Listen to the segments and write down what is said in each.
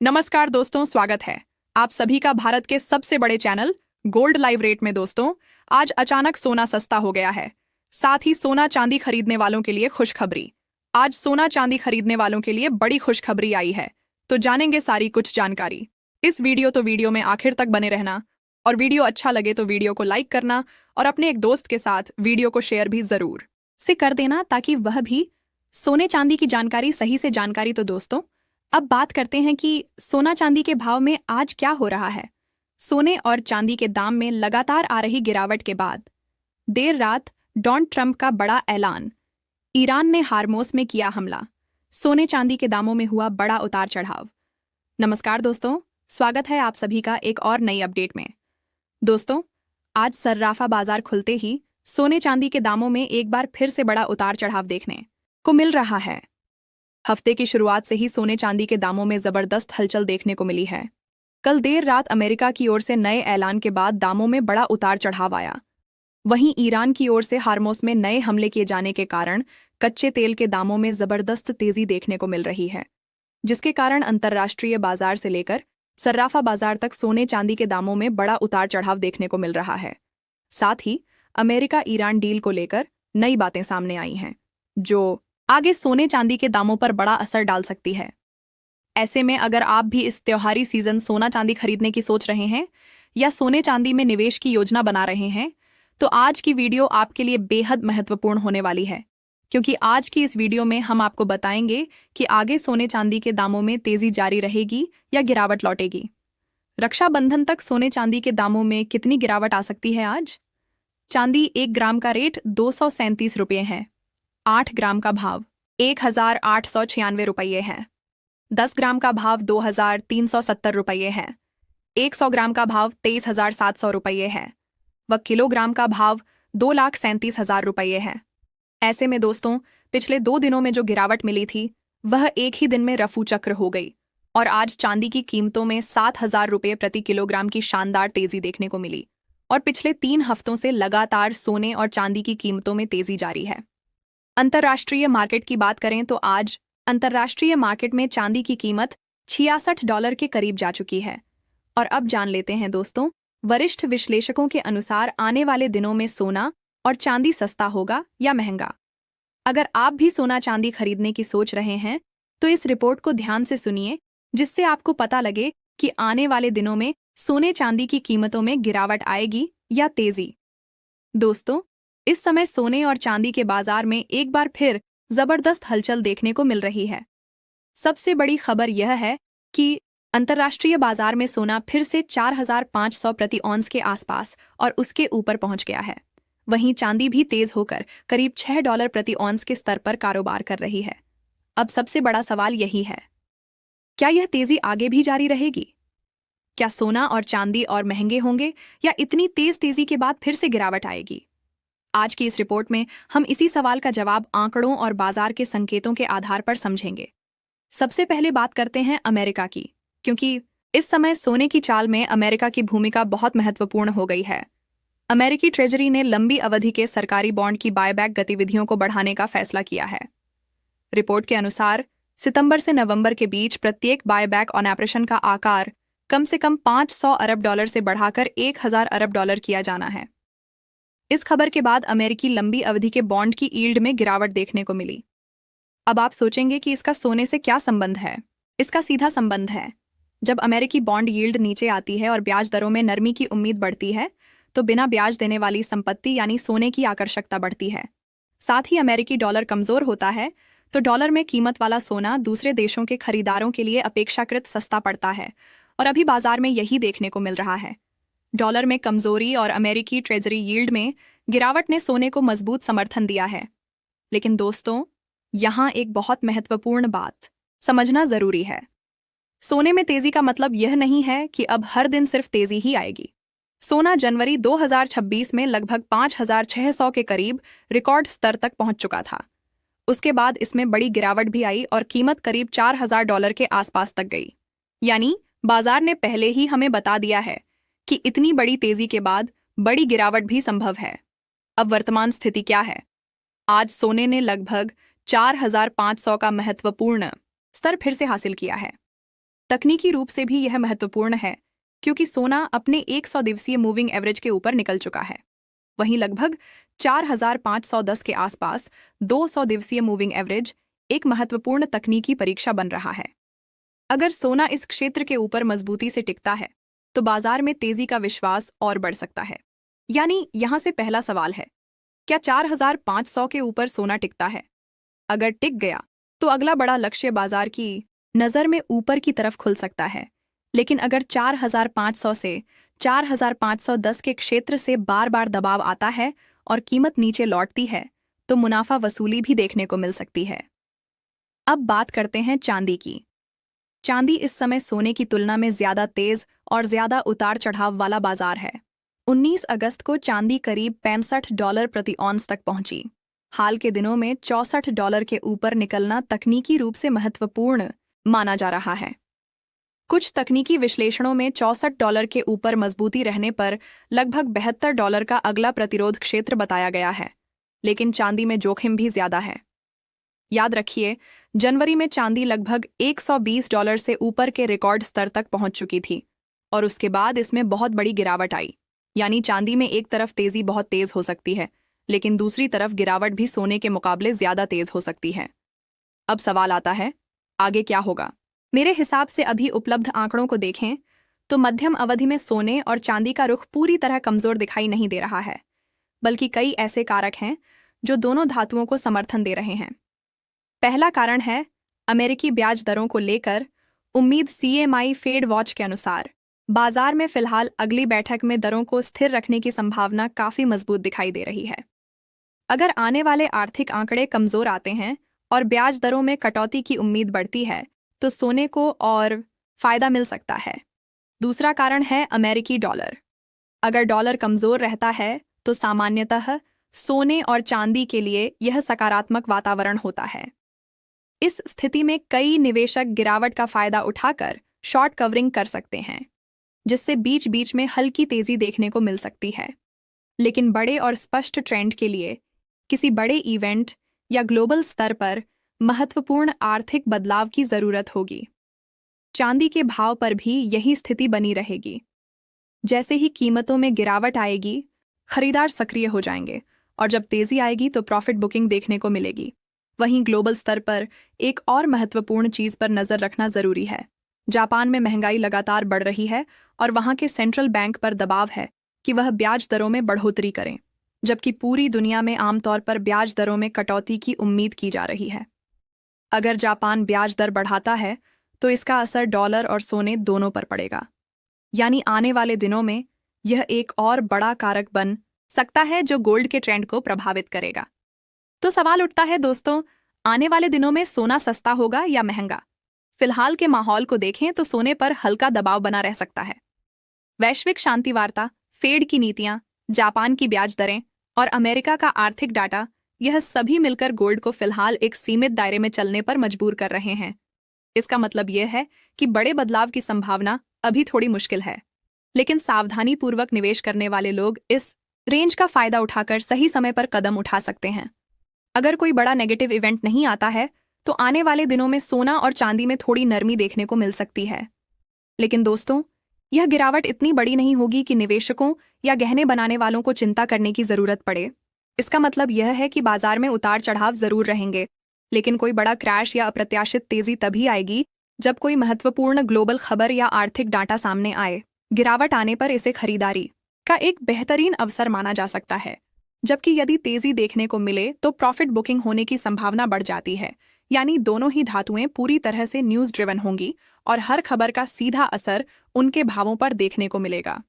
नमस्कार दोस्तों, स्वागत है आप सभी का भारत के सबसे बड़े चैनल गोल्ड लाइव रेट में। दोस्तों, आज अचानक सोना सस्ता हो गया है। साथ ही सोना चांदी खरीदने वालों के लिए खुशखबरी। आज सोना चांदी खरीदने वालों के लिए बड़ी खुशखबरी आई है, तो जानेंगे सारी कुछ जानकारी इस वीडियो में आखिर तक बने रहना। और वीडियो अच्छा लगे तो वीडियो को लाइक करना और अपने एक दोस्त के साथ वीडियो को शेयर भी जरूर से कर देना, ताकि वह भी सोने चांदी की जानकारी सही से जानकारी। तो दोस्तों, अब बात करते हैं कि सोना चांदी के भाव में आज क्या हो रहा है। सोने और चांदी के दाम में लगातार आ रही गिरावट के बाद देर रात डोनाल्ड ट्रंप का बड़ा ऐलान, ईरान ने हार्मोस में किया हमला, सोने चांदी के दामों में हुआ बड़ा उतार चढ़ाव। नमस्कार दोस्तों, स्वागत है आप सभी का एक और नई अपडेट में। दोस्तों, आज सर्राफा बाजार खुलते ही सोने चांदी के दामों में एक बार फिर से बड़ा उतार चढ़ाव देखने को मिल रहा है। हफ्ते की शुरुआत से ही सोने चांदी के दामों में जबरदस्त हलचल देखने को मिली है। कल देर रात अमेरिका की ओर से नए ऐलान के बाद दामों में बड़ा उतार चढ़ाव आया। वहीं ईरान की ओर से हार्मोस में नए हमले किए जाने के कारण कच्चे तेल के दामों में जबरदस्त तेजी देखने को मिल रही है, जिसके कारण अंतर्राष्ट्रीय बाजार से लेकर सर्राफा बाजार तक सोने चांदी के दामों में बड़ा उतार चढ़ाव देखने को मिल रहा है। साथ ही अमेरिका ईरान डील को लेकर नई बातें सामने आई हैं, जो आगे सोने चांदी के दामों पर बड़ा असर डाल सकती है। ऐसे में अगर आप भी इस त्योहारी सीजन सोना चांदी खरीदने की सोच रहे हैं या सोने चांदी में निवेश की योजना बना रहे हैं, तो आज की वीडियो आपके लिए बेहद महत्वपूर्ण होने वाली है, क्योंकि आज की इस वीडियो में हम आपको बताएंगे कि आगे सोने चांदी के दामों में तेजी जारी रहेगी या गिरावट लौटेगी। रक्षाबंधन तक सोने चांदी के दामों में कितनी गिरावट आ सकती है। आज चांदी 1 ग्राम का रेट 237 रुपये है। 8 ग्राम का भाव 1896 रुपये है। 10 ग्राम का भाव 2370 रुपये है। 100 ग्राम का भाव 23,700 रुपये है व किलोग्राम का भाव 2,37,000 रुपये है। ऐसे में दोस्तों, पिछले 2 दिनों में जो गिरावट मिली थी वह एक ही दिन में रफू चक्र हो गई और आज चांदी की कीमतों में 7,000 रुपये प्रति किलोग्राम की शानदार तेजी देखने को मिली। और पिछले 3 हफ्तों से लगातार सोने और चांदी की कीमतों में तेजी जारी है। अंतर्राष्ट्रीय मार्केट की बात करें तो आज अंतर्राष्ट्रीय मार्केट में चांदी की कीमत $66 के करीब जा चुकी है। और अब जान लेते हैं दोस्तों, वरिष्ठ विश्लेषकों के अनुसार आने वाले दिनों में सोना और चांदी सस्ता होगा या महंगा। अगर आप भी सोना चांदी खरीदने की सोच रहे हैं तो इस रिपोर्ट को ध्यान से सुनिए, जिससे आपको पता लगे कि आने वाले दिनों में सोने चांदी की कीमतों में गिरावट आएगी या तेजी। दोस्तों, इस समय सोने और चांदी के बाजार में एक बार फिर जबरदस्त हलचल देखने को मिल रही है। सबसे बड़ी खबर यह है कि अंतर्राष्ट्रीय बाजार में सोना फिर से 4,500 प्रति औंस के आसपास और उसके ऊपर पहुंच गया है। वहीं चांदी भी तेज होकर करीब $6 प्रति औंस के स्तर पर कारोबार कर रही है। अब सबसे बड़ा सवाल यही है, क्या यह तेजी आगे भी जारी रहेगी? क्या सोना और चांदी और महंगे होंगे या इतनी तेज तेजी के बाद फिर से गिरावट आएगी? आज की इस रिपोर्ट में हम इसी सवाल का जवाब आंकड़ों और बाजार के संकेतों के आधार पर समझेंगे। सबसे पहले बात करते हैं अमेरिका की, क्योंकि इस समय सोने की चाल में अमेरिका की भूमिका बहुत महत्वपूर्ण हो गई है। अमेरिकी ट्रेजरी ने लंबी अवधि के सरकारी बॉन्ड की बायबैक गतिविधियों को बढ़ाने का फैसला किया है। रिपोर्ट के अनुसार सितंबर से नवंबर के बीच प्रत्येक बायबैक ऑपरेशन का आकार कम से कम $500 अरब से बढ़ाकर $1,000 अरब किया जाना है। इस खबर के बाद अमेरिकी लंबी अवधि के बॉन्ड की यील्ड में गिरावट देखने को मिली। अब आप सोचेंगे कि इसका सोने से क्या संबंध है? इसका सीधा संबंध है। जब अमेरिकी बॉन्ड यील्ड नीचे आती है और ब्याज दरों में नरमी की उम्मीद बढ़ती है, तो बिना ब्याज देने वाली संपत्ति यानी सोने की आकर्षकता बढ़ती है। साथ ही अमेरिकी डॉलर कमजोर होता है, तो डॉलर में कीमत वाला सोना दूसरे देशों के खरीदारों के लिए अपेक्षाकृत सस्ता पड़ता है और अभी बाजार में यही देखने को मिल रहा है। डॉलर में कमजोरी और अमेरिकी ट्रेजरी यील्ड में गिरावट ने सोने को मजबूत समर्थन दिया है। लेकिन दोस्तों, यहाँ एक बहुत महत्वपूर्ण बात समझना जरूरी है। सोने में तेजी का मतलब यह नहीं है कि अब हर दिन सिर्फ तेजी ही आएगी। सोना जनवरी 2026 में लगभग 5,600 के करीब रिकॉर्ड स्तर तक पहुंच चुका था। उसके बाद इसमें बड़ी गिरावट भी आई और कीमत करीब $4,000 के आसपास तक गई। यानी बाजार ने पहले ही हमें बता दिया है कि इतनी बड़ी तेजी के बाद बड़ी गिरावट भी संभव है। अब वर्तमान स्थिति क्या है? आज सोने ने लगभग 4,500 का महत्वपूर्ण स्तर फिर से हासिल किया है। तकनीकी रूप से भी यह महत्वपूर्ण है क्योंकि सोना अपने 100 दिवसीय मूविंग एवरेज के ऊपर निकल चुका है। वहीं लगभग 4510 के आसपास 200 दिवसीय मूविंग एवरेज एक महत्वपूर्ण तकनीकी परीक्षा बन रहा है। अगर सोना इस क्षेत्र के ऊपर मजबूती से टिकता है तो बाजार में तेजी का विश्वास और बढ़ सकता है। यानी यहां से पहला सवाल है, क्या 4500 के ऊपर सोना टिकता है? अगर टिक गया तो अगला बड़ा लक्ष्य बाजार की नज़र में ऊपर की तरफ खुल सकता है। लेकिन अगर 4500 से 4510 के क्षेत्र से बार बार दबाव आता है और कीमत नीचे लौटती है तो मुनाफा वसूली भी देखने को मिल सकती है। अब बात करते हैं चांदी की। चांदी इस समय सोने की तुलना में ज्यादा तेज और ज्यादा उतार चढ़ाव वाला बाजार है। 19 अगस्त को चांदी करीब $65 प्रति औंस तक पहुंची। हाल के दिनों में $64 के ऊपर निकलना तकनीकी रूप से महत्वपूर्ण माना जा रहा है। कुछ तकनीकी विश्लेषणों में $64 के ऊपर मजबूती रहने पर लगभग $72 का अगला प्रतिरोध क्षेत्र बताया गया है। लेकिन चांदी में जोखिम भी ज्यादा है। याद रखिए, जनवरी में चांदी लगभग $120 से ऊपर के रिकॉर्ड स्तर तक पहुंच चुकी थी और उसके बाद इसमें बहुत बड़ी गिरावट आई। यानी चांदी में एक तरफ तेजी बहुत तेज हो सकती है, लेकिन दूसरी तरफ गिरावट भी सोने के मुकाबले ज्यादा तेज हो सकती है। अब सवाल आता है, आगे क्या होगा? मेरे हिसाब से अभी उपलब्ध आंकड़ों को देखें तो मध्यम अवधि में सोने और चांदी का रुख पूरी तरह कमजोर दिखाई नहीं दे रहा है, बल्कि कई ऐसे कारक हैं जो दोनों धातुओं को समर्थन दे रहे हैं। पहला कारण है अमेरिकी ब्याज दरों को लेकर उम्मीद। CMI फेड वॉच के अनुसार बाजार में फिलहाल अगली बैठक में दरों को स्थिर रखने की संभावना काफी मजबूत दिखाई दे रही है। अगर आने वाले आर्थिक आंकड़े कमजोर आते हैं और ब्याज दरों में कटौती की उम्मीद बढ़ती है तो सोने को और फायदा मिल सकता है। दूसरा कारण है अमेरिकी डॉलर। अगर डॉलर कमजोर रहता है तो सामान्यतः सोने और चांदी के लिए यह सकारात्मक वातावरण होता है। इस स्थिति में कई निवेशक गिरावट का फायदा उठाकर शॉर्ट कवरिंग कर सकते हैं, जिससे बीच बीच में हल्की तेजी देखने को मिल सकती है। लेकिन बड़े और स्पष्ट ट्रेंड के लिए किसी बड़े इवेंट या ग्लोबल स्तर पर महत्वपूर्ण आर्थिक बदलाव की जरूरत होगी। चांदी के भाव पर भी यही स्थिति बनी रहेगी। जैसे ही कीमतों में गिरावट आएगी, खरीदार सक्रिय हो जाएंगे और जब तेजी आएगी तो प्रॉफिट बुकिंग देखने को मिलेगी। वहीं ग्लोबल स्तर पर एक और महत्वपूर्ण चीज पर नजर रखना जरूरी है। जापान में महंगाई लगातार बढ़ रही है और वहां के सेंट्रल बैंक पर दबाव है कि वह ब्याज दरों में बढ़ोतरी करें, जबकि पूरी दुनिया में आमतौर पर ब्याज दरों में कटौती की उम्मीद की जा रही है। अगर जापान ब्याज दर बढ़ाता है तो इसका असर डॉलर और सोने दोनों पर पड़ेगा। यानी आने वाले दिनों में यह एक और बड़ा कारक बन सकता है जो गोल्ड के ट्रेंड को प्रभावित करेगा। तो सवाल उठता है दोस्तों, आने वाले दिनों में सोना सस्ता होगा या महंगा? फिलहाल के माहौल को देखें तो सोने पर हल्का दबाव बना रह सकता है। वैश्विक शांति वार्ता, फेड की नीतियां, जापान की ब्याज दरें और अमेरिका का आर्थिक डाटा, यह सभी मिलकर गोल्ड को फिलहाल एक सीमित दायरे में चलने पर मजबूर कर रहे हैं। इसका मतलब यह है कि बड़े बदलाव की संभावना अभी थोड़ी मुश्किल है, लेकिन सावधानी पूर्वक निवेश करने वाले लोग इस रेंज का फायदा उठाकर सही समय पर कदम उठा सकते हैं। अगर कोई बड़ा नेगेटिव इवेंट नहीं आता है तो आने वाले दिनों में सोना और चांदी में थोड़ी नरमी देखने को मिल सकती है। लेकिन दोस्तों, यह गिरावट इतनी बड़ी नहीं होगी कि निवेशकों या गहने बनाने वालों को चिंता करने की जरूरत पड़े। इसका मतलब यह है कि बाजार में उतार चढ़ाव जरूर रहेंगे, लेकिन कोई बड़ा क्रैश या अप्रत्याशित तेजी तभी आएगी जब कोई महत्वपूर्ण ग्लोबल खबर या आर्थिक डाटा सामने आए। गिरावट आने पर इसे खरीदारी का एक बेहतरीन अवसर माना जा सकता है, जबकि यदि तेजी देखने को मिले तो प्रॉफिट बुकिंग होने की संभावना बढ़ जाती है। यानी दोनों ही धातुएं पूरी तरह से न्यूज ड्रिवन होंगी और हर खबर का सीधा असर उनके भावों पर देखने को मिलेगा।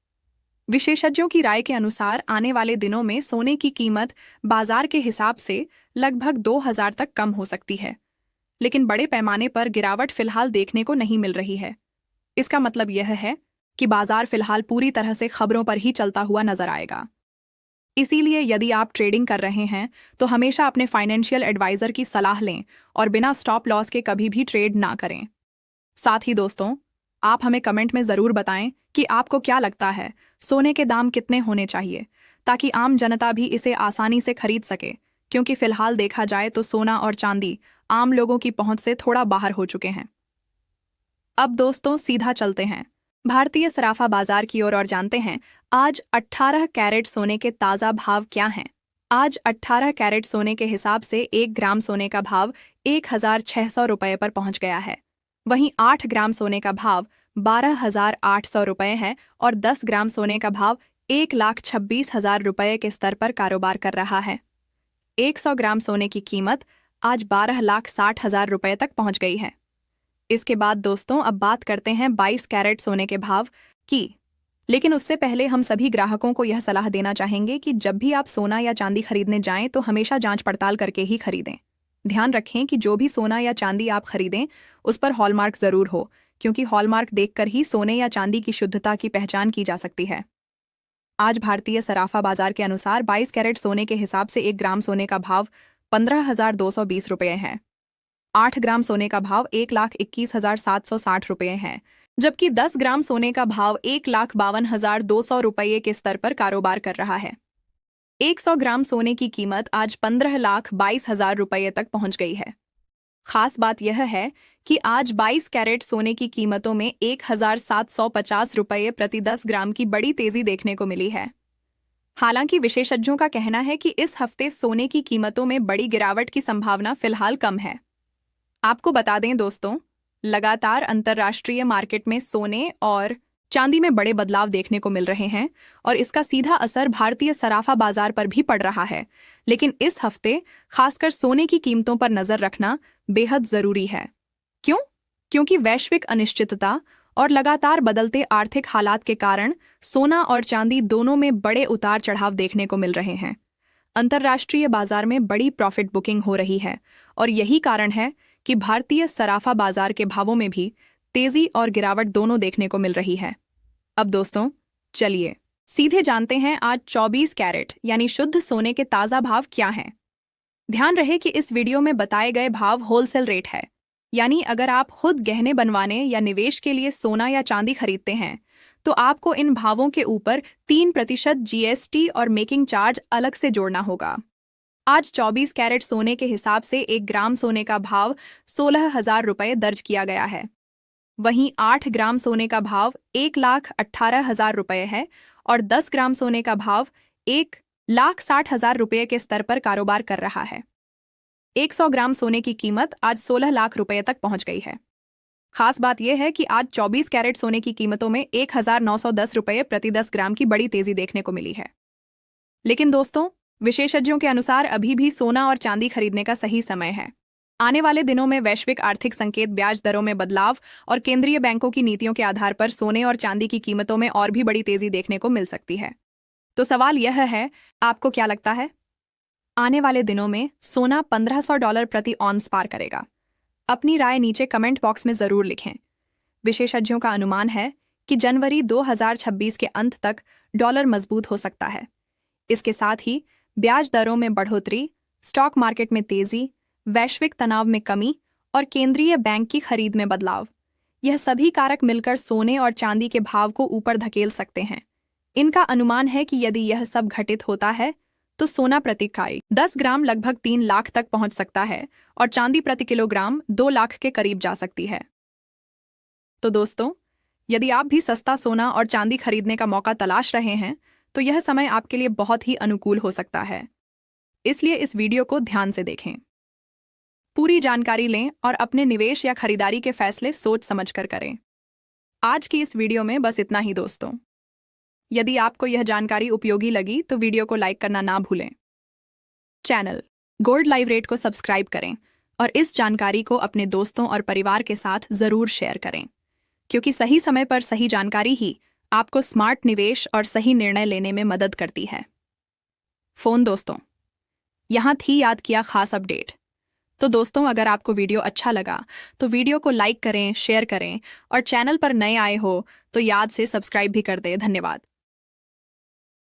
विशेषज्ञों की राय के अनुसार आने वाले दिनों में सोने की कीमत बाजार के हिसाब से लगभग 2000 तक कम हो सकती है, लेकिन बड़े पैमाने पर गिरावट फिलहाल देखने को नहीं मिल रही है। इसका मतलब यह है कि बाजार फिलहाल पूरी तरह से खबरों पर ही चलता हुआ नजर आएगा। इसीलिए यदि आप ट्रेडिंग कर रहे हैं तो हमेशा अपने फाइनेंशियल एडवाइजर की सलाह लें और बिना स्टॉप लॉस के कभी भी ट्रेड ना करें। साथ ही दोस्तों, आप हमें कमेंट में ज़रूर बताएं कि आपको क्या लगता है सोने के दाम कितने होने चाहिए, ताकि आम जनता भी इसे आसानी से खरीद सके, क्योंकि फिलहाल देखा जाए तो सोना और चांदी आम लोगों की पहुंच से थोड़ा बाहर हो चुके हैं। अब दोस्तों सीधा चलते हैं भारतीय सराफा बाजार की ओर और जानते हैं आज 18 कैरेट सोने के ताज़ा भाव क्या हैं। आज 18 कैरेट सोने के हिसाब से 1 ग्राम सोने का भाव 1,600 रुपये पर पहुंच गया है। वहीं 8 ग्राम सोने का भाव 12,800 रुपये है और 10 ग्राम सोने का भाव 1,26,000 रुपये के स्तर पर कारोबार कर रहा है। 100 ग्राम सोने की कीमत आज 12,60,000 रुपये तक पहुंच गई है। इसके बाद दोस्तों अब बात करते हैं 22 कैरेट सोने के भाव की। लेकिन उससे पहले हम सभी ग्राहकों को यह सलाह देना चाहेंगे कि जब भी आप सोना या चांदी खरीदने जाएं तो हमेशा जांच पड़ताल करके ही खरीदें। ध्यान रखें कि जो भी सोना या चांदी आप खरीदें उस पर हॉलमार्क जरूर हो, क्योंकि हॉलमार्क देखकर ही सोने या चांदी की शुद्धता की पहचान की जा सकती है। आज भारतीय सराफा बाजार के अनुसार 22 कैरेट सोने के हिसाब से 1 ग्राम सोने का भाव 15,220 रुपये है। 8 ग्राम सोने का भाव 1,21,760 रुपये है, जबकि 10 ग्राम सोने का भाव 1,52,200 रुपये के स्तर पर कारोबार कर रहा है। 100 ग्राम सोने की कीमत आज 15,22,000 रुपये तक पहुंच गई है। खास बात यह है कि आज 22 कैरेट सोने की कीमतों में 1,750 रुपये प्रति 10 ग्राम की बड़ी तेजी देखने को मिली है। हालांकि विशेषज्ञों का कहना है कि इस हफ्ते सोने की कीमतों में बड़ी गिरावट की संभावना फिलहाल कम है। आपको बता दें दोस्तों, लगातार अंतर्राष्ट्रीय मार्केट में सोने और चांदी में बड़े बदलाव देखने को मिल रहे हैं और इसका सीधा असर भारतीय सराफा बाजार पर भी पड़ रहा है। लेकिन इस हफ्ते खासकर सोने की कीमतों पर नजर रखना बेहद जरूरी है। क्यों? क्योंकि वैश्विक अनिश्चितता और लगातार बदलते आर्थिक हालात के कारण सोना और चांदी दोनों में बड़े उतार चढ़ाव देखने को मिल रहे हैं। अंतर्राष्ट्रीय बाजार में बड़ी प्रॉफिट बुकिंग हो रही है और यही कारण है कि भारतीय सराफा बाजार के भावों में भी तेजी और गिरावट दोनों देखने को मिल रही है। अब दोस्तों चलिए सीधे जानते हैं आज 24 कैरेट यानी शुद्ध सोने के ताज़ा भाव क्या हैं। ध्यान रहे कि इस वीडियो में बताए गए भाव होलसेल रेट है, यानी अगर आप खुद गहने बनवाने या निवेश के लिए सोना या चांदी खरीदते हैं तो आपको इन भावों के ऊपर 3% GST और मेकिंग चार्ज अलग से जोड़ना होगा। आज 24 कैरेट सोने के हिसाब से 1 ग्राम सोने का भाव 16,000 रुपये दर्ज किया गया है। वहीं 8 ग्राम सोने का भाव 1,18,000 रुपये है और 10 ग्राम सोने का भाव 1,60,000 रुपये के स्तर पर कारोबार कर रहा है। 100 ग्राम सोने की कीमत आज 16 लाख रुपये तक पहुंच गई है। खास बात यह है कि आज 24 कैरेट सोने की कीमतों में 1,910 रुपये प्रति 10 ग्राम की बड़ी तेजी देखने को मिली है। लेकिन दोस्तों विशेषज्ञों के अनुसार अभी भी सोना और चांदी खरीदने का सही समय है। आने वाले दिनों में वैश्विक आर्थिक संकेत, ब्याज दरों में बदलाव और केंद्रीय बैंकों की नीतियों के आधार पर सोने और चांदी की कीमतों में और भी बड़ी तेजी देखने को मिल सकती है। तो सवाल यह है, आपको क्या लगता है? आने वाले दिनों में सोना $1,500 प्रति ऑन्स पार करेगा? अपनी राय नीचे कमेंट बॉक्स में जरूर लिखें। विशेषज्ञों का अनुमान है कि जनवरी 2026 के अंत तक डॉलर मजबूत हो सकता है। इसके साथ ही ब्याज दरों में बढ़ोतरी, स्टॉक मार्केट में तेजी, वैश्विक तनाव में कमी और केंद्रीय बैंक की खरीद में बदलाव, यह सभी कारक मिलकर सोने और चांदी के भाव को ऊपर धकेल सकते हैं। इनका अनुमान है कि यदि यह सब घटित होता है तो सोना प्रति इकाई 10 ग्राम लगभग 3 लाख तक पहुंच सकता है और चांदी प्रति किलोग्राम 2 लाख के करीब जा सकती है। तो दोस्तों, यदि आप भी सस्ता सोना और चांदी खरीदने का मौका तलाश रहे हैं तो यह समय आपके लिए बहुत ही अनुकूल हो सकता है। इसलिए इस वीडियो को ध्यान से देखें, पूरी जानकारी लें और अपने निवेश या खरीदारी के फैसले सोच समझकर करें। आज की इस वीडियो में बस इतना ही दोस्तों। यदि आपको यह जानकारी उपयोगी लगी तो वीडियो को लाइक करना ना भूलें। चैनल गोल्ड लाइव रेट को सब्सक्राइब करें और इस जानकारी को अपने दोस्तों और परिवार के साथ जरूर शेयर करें, क्योंकि सही समय पर सही जानकारी ही आपको स्मार्ट निवेश और सही निर्णय लेने में मदद करती है। फोन दोस्तों, यहाँ थी याद किया खास अपडेट। तो दोस्तों, अगर आपको वीडियो अच्छा लगा तो वीडियो को लाइक करें, शेयर करें और चैनल पर नए आए हो तो याद से सब्सक्राइब भी कर दें। धन्यवाद।